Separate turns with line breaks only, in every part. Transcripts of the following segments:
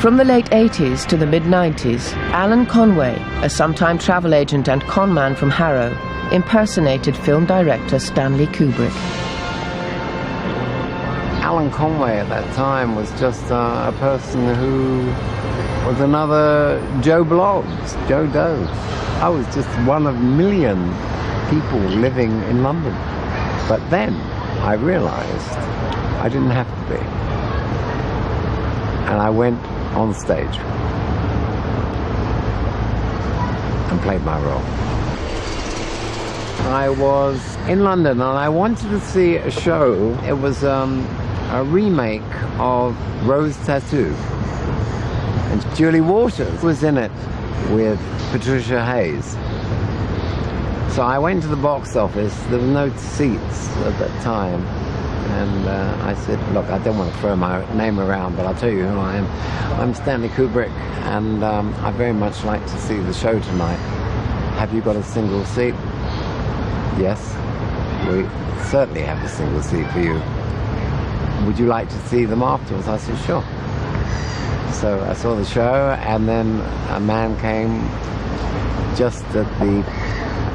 From the late 80s to the mid-90s, Alan Conway, a sometime travel agent and conman from Harrow, impersonated film director Stanley Kubrick.
Alan Conway at that time was just a person who was another Joe Bloggs, Joe Doe. I was just one of a million people living in London. But then I realized I didn't have to be. And I went on stage and played my role. I was in London and I wanted to see a show. It was a remake of Rose Tattoo. And Julie Walters was in it with Patricia Hayes. So I went to the box office. There were no seats at that time. And I said, look, I don't want to throw my name around, but I'll tell you who I am. I'm Stanley Kubrick, and I very much like to see the show tonight. Have you got a single seat? Yes, we certainly have a single seat for you. Would you like to see them afterwards? I said, sure. So I saw the show, and then a man came just at the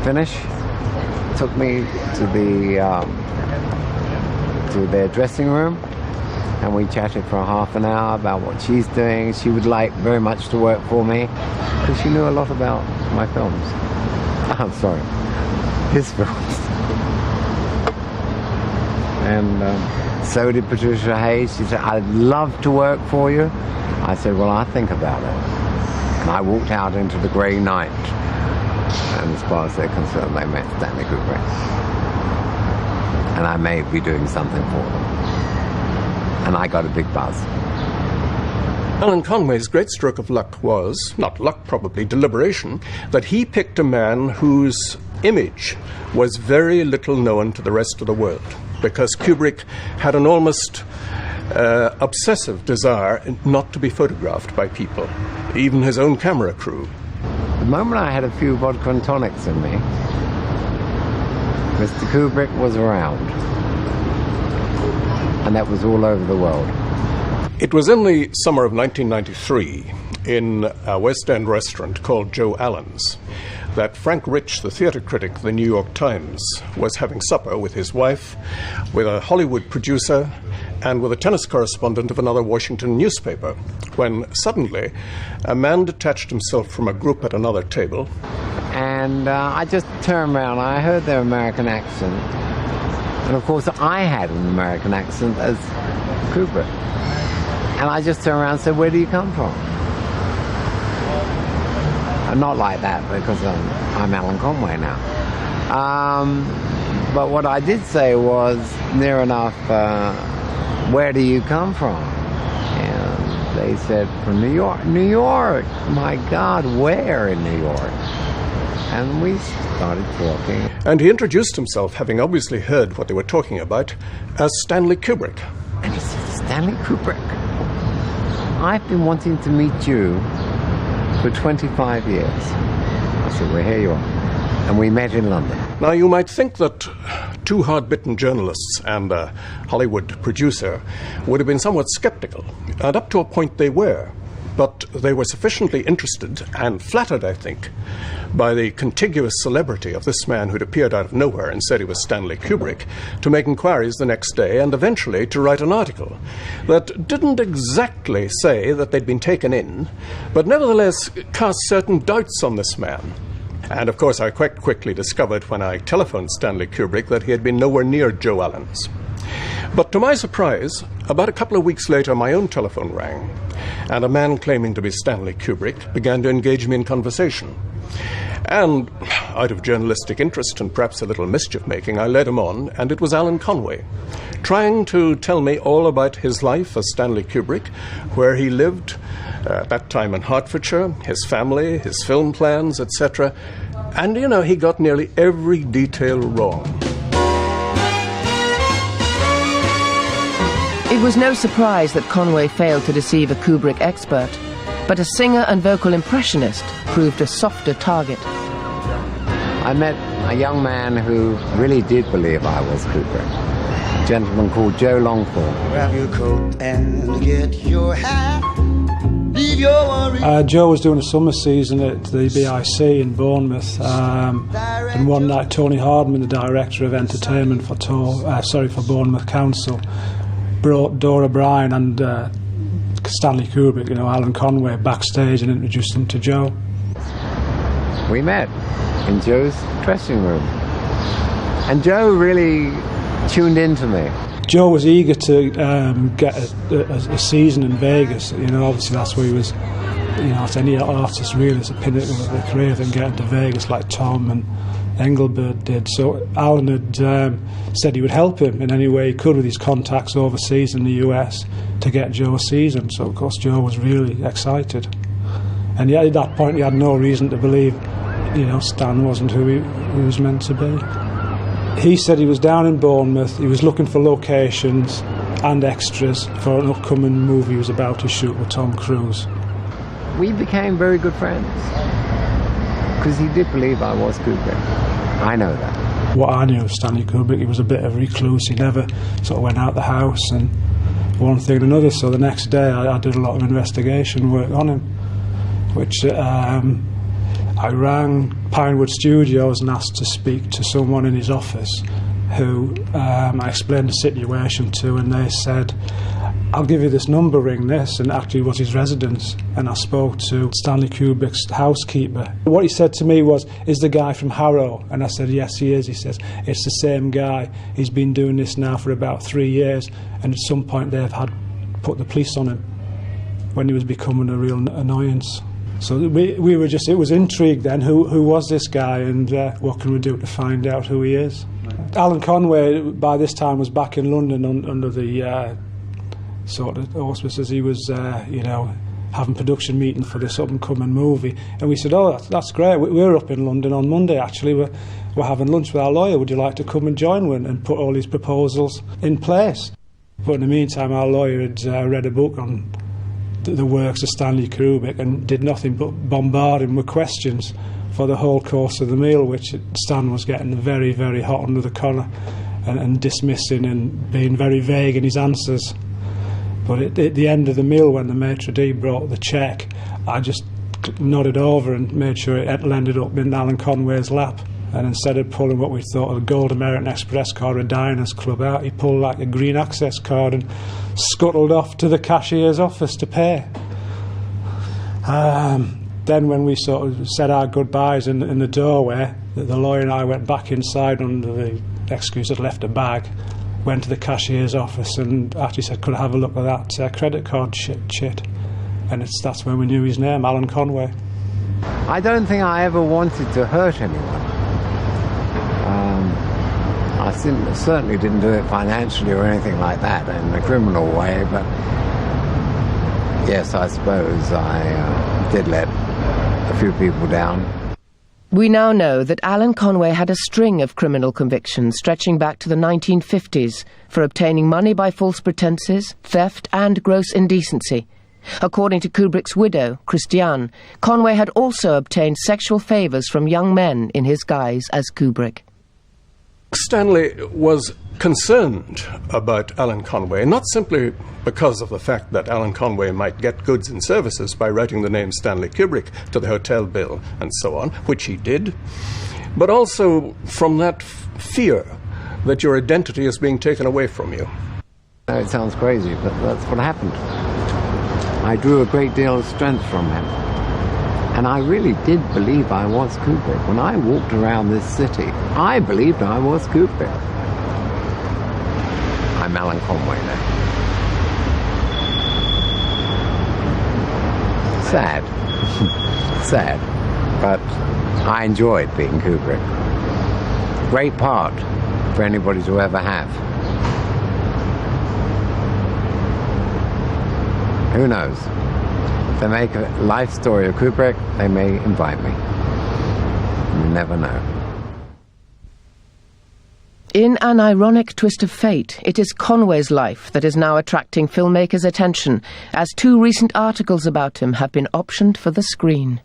finish, took me to their dressing room, and we chatted for half an hour about what she's doing. She would like very much to work for me because she knew a lot about my films. I'm sorry, his films. And so did Patricia Hayes. She said, I'd love to work for you. I said, well, I'll think about it. And I walked out into the grey night, and as far as they're concerned, they met Stanley Kubrick. And I may be doing something for them. And I got a big buzz.
Alan Conway's great stroke of luck was, not luck probably, deliberation, that he picked a man whose image was very little known to the rest of the world, because Kubrick had an almost obsessive desire not to be photographed by people, even his own camera crew.
The moment I had a few vodka and tonics in me, Mr. Kubrick was around, and that was all over the world.
It was in the summer of 1993, in a West End restaurant called Joe Allen's, that Frank Rich, the theatre critic of the New York Times, was having supper with his wife, with a Hollywood producer, and with a tennis correspondent of another Washington newspaper, when suddenly a man detached himself from a group at another table.
And I just turned around. I heard their American accent. And of course, I had an American accent as Kubrick. And I just turned around and said, where do you come from? And not like that, because I'm Alan Conway now. But what I did say was, near enough, where do you come from? And they said, from New York. New York! My God, where in New York? And we started talking.
And he introduced himself, having obviously heard what they were talking about, as Stanley Kubrick.
And he said, Stanley Kubrick, I've been wanting to meet you for 25 years. I said, well, here you are. And we met in London.
Now, you might think that two hard-bitten journalists and a Hollywood producer would have been somewhat skeptical, and up to a point they were. But they were sufficiently interested and flattered, I think, by the contiguous celebrity of this man who'd appeared out of nowhere and said he was Stanley Kubrick, to make inquiries the next day and eventually to write an article that didn't exactly say that they'd been taken in, but nevertheless cast certain doubts on this man. And of course I quite quickly discovered when I telephoned Stanley Kubrick that he had been nowhere near Joe Allen's. But to my surprise, about a couple of weeks later, my own telephone rang, and a man claiming to be Stanley Kubrick began to engage me in conversation. And out of journalistic interest and perhaps a little mischief-making, I led him on, and it was Alan Conway, trying to tell me all about his life as Stanley Kubrick, where he lived at that time in Hertfordshire, his family, his film plans, etc. And, you know, he got nearly every detail wrong.
It was no surprise that Conway failed to deceive a Kubrick expert, but a singer and vocal impressionist proved a softer target.
I met a young man who really did believe I was Kubrick, a gentleman called Joe Longford.
Grab your coat and get your hat. Joe was doing a summer season at the BIC in Bournemouth, and one night Tony Hardman, the director of entertainment for Bournemouth Council, brought Dora Bryan and Stanley Kubrick, Alan Conway, backstage and introduced them to Joe.
We met in Joe's dressing room, and Joe really tuned into me.
Joe was eager to get a season in Vegas. Obviously that's where he was. As any artist really, it's a pinnacle of their career, than getting to Vegas like Tom and Engelbert did. So Alan had said he would help him in any way he could with his contacts overseas in the US to get Joe a season. So of course Joe was really excited, and yet at that point he had no reason to believe, Stan wasn't who he was meant to be. He said he was down in Bournemouth, he was looking for locations and extras for an upcoming movie he was about to shoot with Tom Cruise.
We became very good friends, because he did believe I was Kubrick. I know that.
What I knew of Stanley Kubrick, he was a bit of a recluse. He never sort of went out the house, and one thing and another. So the next day I did a lot of investigation work on him, which I rang Pinewood Studios and asked to speak to someone in his office who I explained the situation to, and they said, I'll give you this number, ring this, and actually it was his residence. And I spoke to Stanley Kubrick's housekeeper. What he said to me was, is the guy from Harrow? And I said, yes, he is. He says, it's the same guy. He's been doing this now for about 3 years, and at some point they've had put the police on him when he was becoming a real annoyance. So we were just, it was intrigue then, who was this guy, and what can we do to find out who he is? Alan Conway, by this time, was back in London under the sort of auspices. He was, having production meeting for this up-and-coming movie, and we said, oh, that's great, we're up in London on Monday, actually, we're having lunch with our lawyer, would you like to come and join and put all these proposals in place? But in the meantime, our lawyer had read a book on the works of Stanley Kubrick and did nothing but bombard him with questions for the whole course of the meal, which Stan was getting very, very hot under the collar and dismissing and being very vague in his answers. But at the end of the meal, when the maitre d' brought the cheque, I just nodded over and made sure it landed up in Alan Conway's lap. And instead of pulling what we thought a gold American Express card or a Diners Club out, he pulled like a green access card and scuttled off to the cashier's office to pay. Then when we sort of said our goodbyes in the doorway, the lawyer and I went back inside under the excuse had left a bag, went to the cashier's office and actually said, could I have a look at that credit card chit? And that's when we knew his name, Alan Conway.
I don't think I ever wanted to hurt anyone. I certainly didn't do it financially or anything like that in a criminal way, but yes, I suppose I did let a few people down.
We now know that Alan Conway had a string of criminal convictions stretching back to the 1950s for obtaining money by false pretences, theft and gross indecency. According to Kubrick's widow, Christiane, Conway had also obtained sexual favours from young men in his guise as Kubrick.
Stanley was concerned about Alan Conway, not simply because of the fact that Alan Conway might get goods and services by writing the name Stanley Kubrick to the hotel bill and so on, which he did, but also from that fear that your identity is being taken away from you.
It sounds crazy, but that's what happened. I drew a great deal of strength from him. And I really did believe I was Kubrick. When I walked around this city, I believed I was Kubrick. I'm Alan Conway now. Sad. Sad. But I enjoyed being Kubrick. Great part for anybody to ever have. Who knows? If they make a life story of Kubrick, they may invite me. You never know.
In an ironic twist of fate, it is Conway's life that is now attracting filmmakers' attention, as 2 recent articles about him have been optioned for the screen.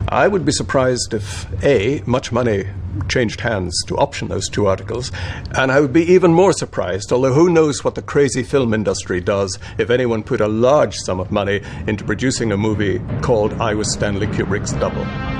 I would be surprised if, A, much money changed hands to option those 2 articles, and I would be even more surprised, although who knows what the crazy film industry does, if anyone put a large sum of money into producing a movie called I Was Stanley Kubrick's Double.